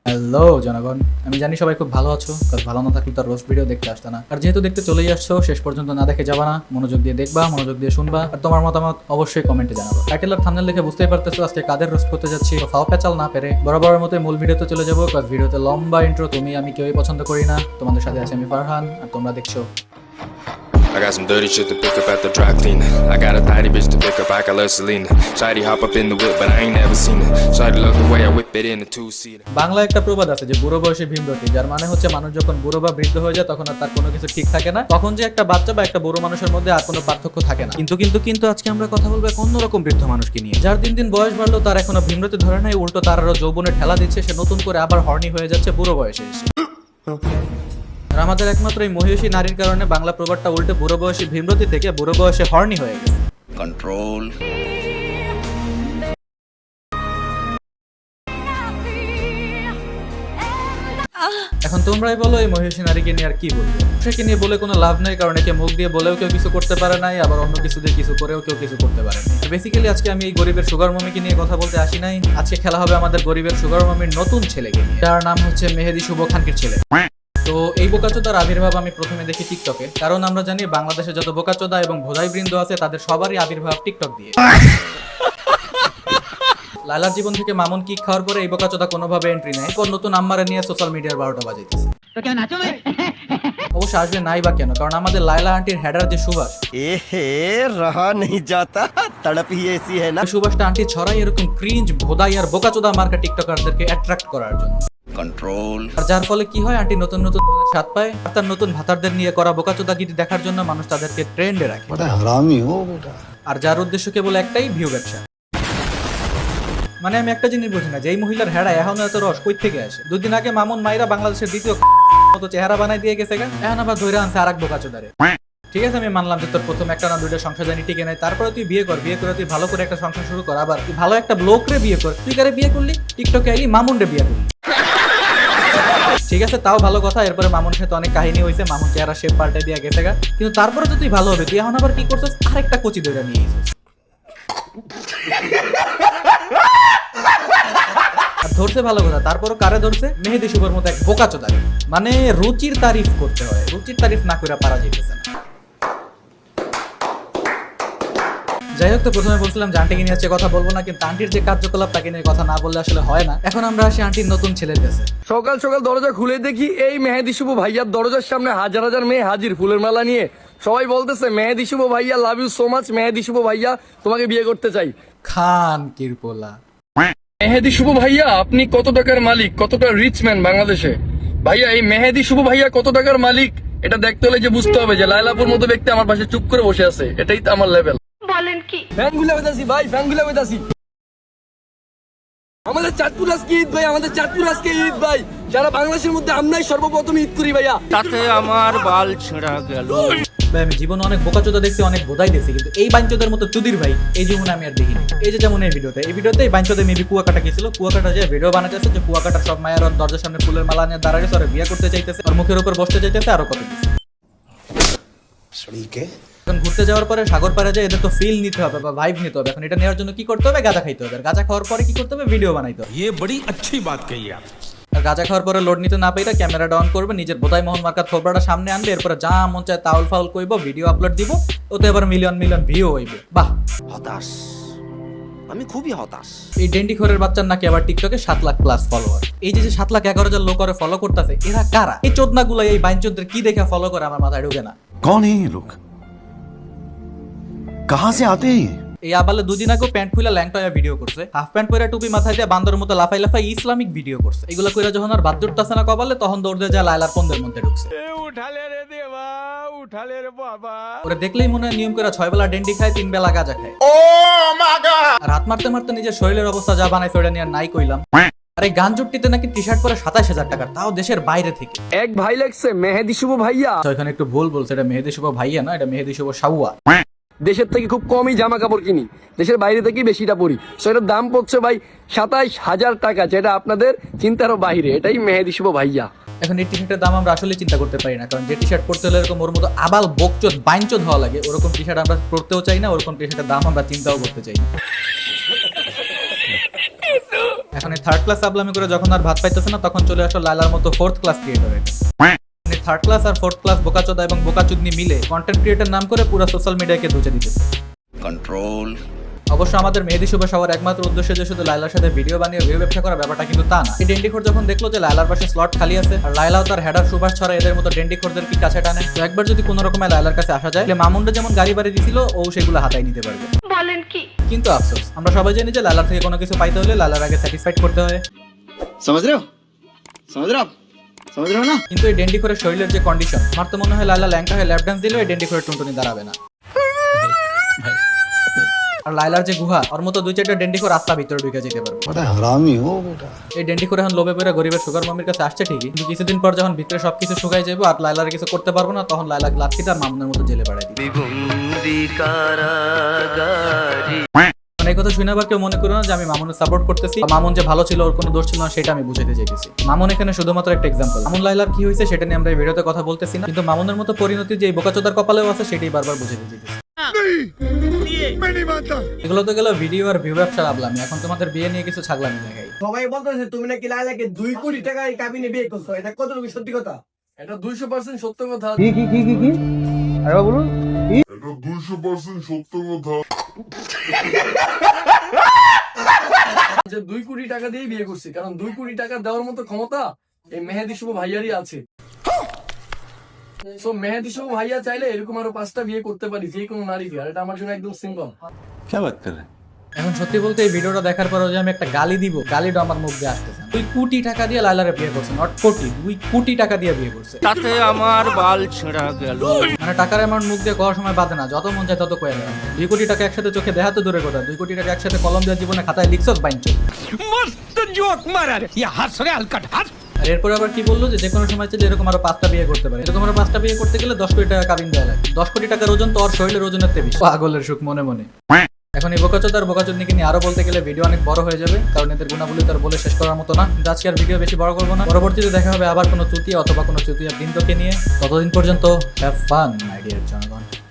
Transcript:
Hello জনগণ, আমি জানি সবাই খুব ভালো আছো, কারণ ভালো না থাকলে তার রোস্ট ভিডিও দেখতে আসতে না। আর যেহেতু দেখতে চলেই আসছো, শেষ পর্যন্ত না দেখে যাবা না, মনোযোগ দিয়ে দেখবা, মনোযোগ দিয়ে শুনবা, আর তোমার মতামত অবশ্যই কমেন্টে জানাবো। টাইটেল আর থাম্বনেল দেখে বুঝতেই পারতেছো আজকে কাদের রোস্ট করতে যাচ্ছি। ফাও প্যাচাল না পেরে বরাবরের মতো মূল ভিডিওতে চলে যাবো, কারণ ভিডিওতে লম্বা ইন্ট্রো তুমি আমি কেউই পছন্দ করি না। তোমাদের সাথে আছে আমি ফারহান, আর তোমরা দেখছো I got some dirty shit to pick up at the dry cleaner. I got a tidy bitch to pick up, I got love Selena. Shawty hop up in the whip, but I ain't never seen it. Shawty love the way I whip it in a two-seater. Bangla একটা প্রবাদ আছে যে বুড়ো বয়সে ভীমরতি, যার মানে হচ্ছে মানুষ যখন বুড়ো বা বৃদ্ধ হয়ে যায় তখন আর তার কোনো কিছু ঠিক থাকে না, তখন যে একটা বাচ্চা বা একটা বুড়ো মানুষের মধ্যে আর কোনো পার্থক্য থাকে না। কিন্তু আজকে আমরা কথা বলবো এক অন্যরকম বৃদ্ধ মানুষকে নিয়ে, যার দিন দিন বয়স বাড়লো তার এখনো ভীমরতি ধরে নাই, উল্টো তার আরো যৌবনে ঠেলা দিচ্ছে, সে নতুন করে আবার হর্নি হয়ে যাচ্ছে বুড়ো বয়সে এসে। আর আমাদের একমাত্র এই মহিষী নারীর কারণে বাংলা প্রবাদটা উল্টে বুড়ো বয়সী ভীমরতি থেকে বুড়ো বয়সে হর্নি হয়ে গেছে। Control. এখন তোমরাই বলো এই মহিষী নারীকে নিয়ে আর কি বলবো? সেকে নিয়ে বলে কোনো লাভ নেই, কারণ একে মুখ দিয়ে বলেও কেউ কিছু করতে পারে নাই, আবার অন্য কিছু দিয়ে কিছু করেও কেউ কিছু করতে পারে না। বেসিক্যালি আজকে আমি এই গরিবের সুগার মমিকে নিয়ে কথা বলতে আসি নাই। আজকে খেলা হবে আমাদের গরিবের সুগার মমির নতুন ছেলেকে নিয়ে, যার নাম হচ্ছে মেহেদি শুভ খানকির ছেলে। তো এই বোকাচোদার আবির্ভাব আমি প্রথমে দেখি টিকটকে, কারণ আমরা জানি বাংলাদেশে যত বোকাচোদা এবং ভোদাই বৃন্দ আছে তাদের সবারই আবির্ভাব টিকটক দিয়ে। লালার জীবন থেকে মামুন কিক খাওয়ার পরে এই বোকাচোদা কোনোভাবে এন্ট্রি নেয়, পর নতুন আম্মারে নিয়ে সোশ্যাল মিডিয়ার 12টা বাজাইতেছে। অবশ্য আসবে নাই বা কেন, কারণ আমাদের লাইলা আন্টির হেডার যে সুবাস, रहा नहीं जाता तड़प ही ऐसी है ना। সুবাসটা আন্টি ছড়াই এরকম ক্রিঞ্জ ভোদাই আর বোকাচোদা মার্কা টিকটকারদেরকে অ্যাট্রাক্ট করার জন্য। कंट्रोल। আর যার ফলে কি হয়, আন্টি নতুন নতুন ধরনের স্বাদ পায়, আর তার নতুন ভাতারদের নিয়ে করা বোকাচোদাগিরি দেখার জন্য মানুষ তাদেরকে ট্রেন্ডে রাখে। আর যার উদ্দেশ্য কেবল একটাই, ভিউ ব্যবসা। মানে আমি একটা জিনিস বুঝি না, যে এই মহিলার হেডা এখনো এত রস কই থেকে আসে? দুদিন আগে মামুন মাইরা বাংলাদেশের দ্বিতীয় মতো চেহারা বানাই দিয়ে গেছে, এখন আবার ধরে আনছে আর এক বোকাচোদারে। ঠিক আছে, আমি মানলাম যে তোর প্রথম একটা না দুইটা সংসার জানি টিকে নাই, তারপরে তুই বিয়ে কর, বিয়ে করে তুই ভালো করে একটা সংসার শুরু কর, আবার তুই ভালো একটা ব্লোক রে বিয়ে কর। তুই কারে বিয়ে করলি? টিকটকে আইলি মামুন রে বিয়ে করলি। ঠিক আছে, তাও ভালো কথা। এরপরে মামুনের সাথে অনেক কাহিনী হয়েছে, মামুন চেহারা শেপ পাল্টে দিয়ে গেছে গা, কিন্তু তারপরে তো তুই ভালো হবে, তুই এখন আবার কি করছিস? আরেকটা কচি দইটা নিয়ে এসেছিস। ধরছে ভালো কথা, তারপরও কারে ধরছে? মেহেদি শুভর মতো এক বোকাচোদা। মানে রুচির তারিফ করতে হয়, রুচির তারিফ না করে পারা যাইতেছে না। যাই হোক, তো প্রথমে বলছিলাম যে আন্টিকে নিয়ে আজকে কথা বলবো না, কিন্তু আন্টির যে কার্যকলাপ তাকে নিয়ে কথা না বললে আসলে হয় না। এখন আমরা আসি আন্টির নতুন ছেলের কাছে। সকাল সকাল দরজা খুলে দেখি এই মেহেদি শুভ ভাইয়ার দরজার সামনে হাজার হাজার মেয়ে হাজির ফুলের মালা নিয়ে। সবাই বলতেছে মেহেদি শুভ ভাইয়া লাভ ইউ সো মাচ, মেহেদি শুভ ভাইয়া তোমাকে বিয়ে করতে চাই। খান কিরপোলা। মেহেদি শুভ ভাইয়া আপনি কত টাকার মালিক, কতটা রিচ ম্যান বাংলাদেশে? ভাইয়া এই মেহেদি শুভ ভাইয়া কত টাকার মালিক এটা দেখতে হলে যে বুঝতে হবে যে লাইলাপুর মতো ব্যক্তি আমার পাশে চুপ করে বসে আছে, এটাই তো আমার লেভেল। বলেন কি? ফ্যান গুলা বেতাছি ভাই, ফ্যান গুলা বেতাছি। আমাদের চাঁদপুর আজকে ঈদ ভাই, আমাদের চাঁদপুর আজকে ঈদ ভাই। সারা বাংলাদেশের মধ্যে আমরাই সর্বপ্রথম ঈদ করি ভাইয়া। তাতে আমার বাল ছেঁড়া গেল। ভাই আমি জীবনে অনেক বোকাচোদা দেখছি, অনেক বোধাই দেখছি, কিন্তু এই বাঞ্চোদের মতো চুদির ভাই এই জীবনে আমি আর দেখিনি। এই যে যেমন এই ভিডিওতে এই বাঞ্চোদে মেবি কুয়াকাটা গেছিল, কুয়াকাটা যে ভিডিও বানাতেছে যে কুয়াকাটার সব মায়ের ওর দরজার সামনে ফুলের মালা নিয়ে দাঁড়ায় গেছে, ওরা বিয়ে করতে চাইতেছে, ওর মুখের উপর বসতে চাইতেছে, আরো কত কিছু। এখন ঘুরতে যাওয়ার পরে সাগর পাড়ে যায়, এদের তো ফিল নিতে হবে বা ভাইব নিতে হবে। এখন এটা নেওয়ার জন্য কি করতে হবে? গাঁজা খাইতে হবে। আর গাঁজা খাওয়ার পরে কি করতে হবে? ভিডিও বানাইতে হবে। ये बड़ी अच्छी बात कही आप। আর গাঁজা খাওয়ার পরে লোড নিতে না পাইরা ক্যামেরা ডাউন করবে, নিজের বোধাই মোহন মার্কার থোবরাটা সামনে আনবে, এরপরে যা মন চায় তাউল ফাউল কইব, ভিডিও আপলোড দিব, ওতে এবার মিলিয়ন মিলিয়ন ভিউ হইবে। বাহ, হতাশ, আমি খুবই হতাশ। এই ডেন্ডিখোরের বাচ্চার নাকি আবার টিকটকে 7 লাখ প্লাস ফলোয়ার। এই যে 7,11,000 লোক করে ফলো করতেছে, এরা কারা? এই চোদনাগুলো এই বাইনচোদদের কি দেখে ফলো করে আমার মাথায় ঢুকে না। कौन है ये लोग, कहां से आते हैं? এই আবালে দুদিন আগে প্যান্ট খুলে ল্যাংটয়া ভিডিও করছে, হাফ প্যান্ট পরে টুপি মাথায় দিয়ে বান্দরের মতো লাফাই লাফাই ইসলামিক ভিডিও করছে। এগুলো কইরা যখন আর বাদ জুটতাছে না কপালে, তখন দৌড় দিয়ে যায় লাইলার পন্দের মধ্যে ঢুকছে। ওরে দেখলেই মনে হয় নিয়ম করে 6 বেলা ডেন্ডি খায়, 3 বেলা গাঁজা খায়। আর হাত মারতে মারতে নিজের শরীরের অবস্থা যা বানাইছে ওটা নিয়ে নাই কইলাম। আর এই গান জুটটিতে নাকি টি শার্ট পরে 27,000 টাকার, তাও দেশের বাইরে থেকে। এক ভাই লাগছে মেহেদি শুভ ভাইয়া। তো এখানে একটু ভুল বলছে, এটা মেহেদি শুভ ভাইয়া না, এটা মেহেদি শুভ সাউয়া। দেশের থেকে খুব কমই জামা কাপড় কিনি, দেশের বাইরে থেকেই বেশিটা পরি। সেটার দাম পড়ছে ভাই 27,000 টাকা, যেটা আপনাদের চিন্তারও বাইরে। এটাই মেহেদি শুভ ভাইয়া। এখন এই টি শার্টের দাম আমরা আসলে চিন্তা করতে পারি না, কারণ যে টি শার্ট পরতে হলে এরকম ওর মতো আবাল বকচোদ বাইনচোদ হওয়া লাগে, ওরকম টি শার্ট আমরা পরতেও চাই না, ওরকম টি শার্টের দাম আমরা চিন্তাও করতে চাই না। এখন এই থার্ড ক্লাস আবলামি করে যখন আর ভাত পাইতেছে না, তখন চলে আসলো লাইলার মতো fourth class creator. Third class আর ফোর্থ ক্লাস বোকাচোদা এবং বোকাচুদনি মিলে কন্টেন্ট ক্রিয়েটর নাম করে পুরো সোশ্যাল মিডিয়াকে ধুচে দিতেছে। कंट्रोल অবশ্য আমাদের মেহেদি শুভ সবার একমাত্র উদ্দেশ্য যে শুধু লাইলার সাথে ভিডিও বানিয়ে ভিউ ব্যবসা করা, ব্যাপারটা কিন্তু তা না। এই ডেন্ডিখোর যখন দেখলো যে লাইলার পাশে স্লট খালি আছে আর লাইলাও তার হেডার সুভাষ ছড়া এদের মতো ডেন্ডিখোরদের কি কাছে টানে, তো একবার যদি কোনো রকমে লাইলার কাছে আসা যায়, তাহলে মামুনটা যেমন গাড়ি বাড়ি দিছিল ও সেগুলো হাতায় নিতে পারবে। বলেন কি? কিন্তু আফসোস, আমরা সবাই জানি যে লাইলার থেকে কোনো কিছু পাইতে হলে লাইলার আগে স্যাটিসফাইড করতে হয়। समझ रहे हो आप समझ रहे हो ना। কিন্তু এই ডেন্ডিখোরের শরীরের যে কন্ডিশন, আমার তো মনে হয় লাইলা ল্যাংটা হয়ে ল্যাপ ডান্স দিলেও এই ডেন্ডিখোরের টুনটুনি দাঁড়াবে না। আর লাইলার যে গুহা, ওর মতো 2-4টা ডেন্ডিখোর রাস্তা ভিতরে ঢুকে যেতে পারবে। এই ডেন্ডিখোর এখন লোভে পড়ে গরিবের সুগার মামির কাছে আসছে ঠিকই, কিন্তু কিছুদিন পর যখন ভিতরে সবকিছু শুকাই যাবে আর লাইলার কিছু করতে পারবো না, তখন লাইলা লাঠিটা মামুনের মতো জেলে পাঠাই দিবে। এই কথা শুনে আবার কেউ মনে করো না যে আমি মামুনের সাপোর্ট করতেছি। মামুন যে ভালো ছিল, ওর কোনো দোষ ছিল না, সেটা আমি বুঝাতে চাইতেছি। মামুন এখানে শুধুমাত্র একটা এক্সাম্পল। মামুন লাইলার কি হয়েছে সেটা নিয়ে আমরা এই ভিডিওতে কথা বলতেছি না, কিন্তু মামুনের মতো পরিণতি যে বোকাচোদার কপালেও আছে সেটাই বারবার বুঝাতে চাইতেছি। এগুলো তো গেল ভিডিও আর ভিউ ব্যবসার আবলামি। এখন তোমাদের বিয়ে নিয়ে কিছু ছাগলামি দেখাই। সবাই বলতেছে তুমি নাকি লাইলাকে 2 কোটি টাকায় কাবিনে বিয়ে করছো, এটা কতটুকু সত্যি কথা? এটা 200% সত্য কথা। যে 2 কোটি টাকা দিয়ে বিয়ে করছি, কারণ 2 কোটি টাকা দেওয়ার মতো ক্ষমতা এই মেহেদি শুভ ভাইয়ারই আছে। সো মেহেদি শুভ ভাইয়া চাইলে এরকম আরো 5টা বিয়ে করতে পারি যে কোনো নারীকে, আর এটা আমার জন্য একদম সিম্পল। এখন সত্যি বলতে এই ভিডিওটা দেখার পর যে আমি একটা গালি দিব, গালিটা আমার মুখ দিয়ে আসতেছে। 2 কোটি টাকা দিয়ে লাইলারে বিয়ে করছে, নট কোটি, 2 কোটি টাকা দিয়ে বিয়ে করছে। তাতে আমার বাল ছেঁড়া গেল। মানে টাকার অ্যামাউন্ট মুখ দিয়ে করার সময় বাদে না, যত মন চায় তত কয়ে দেয়। 2 কোটি টাকা একসাথে চোখে দেখা তো দূরে কথা, 2 কোটি টাকা একসাথে কলম দিয়ে জীবনে খাতায় লিখছস বাইনছো। मस्त जोक मारा रे ये हंस रे हलकट हंस। আর এরপরে আবার কি বললো যে কোনো সময় চাইলে এরকম আরো 5টা বিয়ে করতে পারে। এরকম আরো 5টা বিয়ে করতে গেলে 10 কোটি টাকা কাবিন দেওয়া লাগে। 10 কোটি টাকার ওজন তো ওর শরীরের ওজনের থেকে বেশি। পাগলের সুখ মনে মনে। এখন এই বোকাচোদা আর বোকাচোদনিকে নিয়ে আরো বলতে গেলে ভিডিও অনেক বড় হয়ে যাবে, কারণ এদের গুণাবলী তো আর বলে শেষ করার মতো না। আজকে আর ভিডিও বেশি বড় করবো না, পরবর্তীতে দেখা হবে আবার কোনো চুতিয়া অথবা কোনো চুতিয়া বৃন্দকে নিয়ে। ততদিন পর্যন্ত হ্যাভ ফান মাই ডিয়ার জনগণ।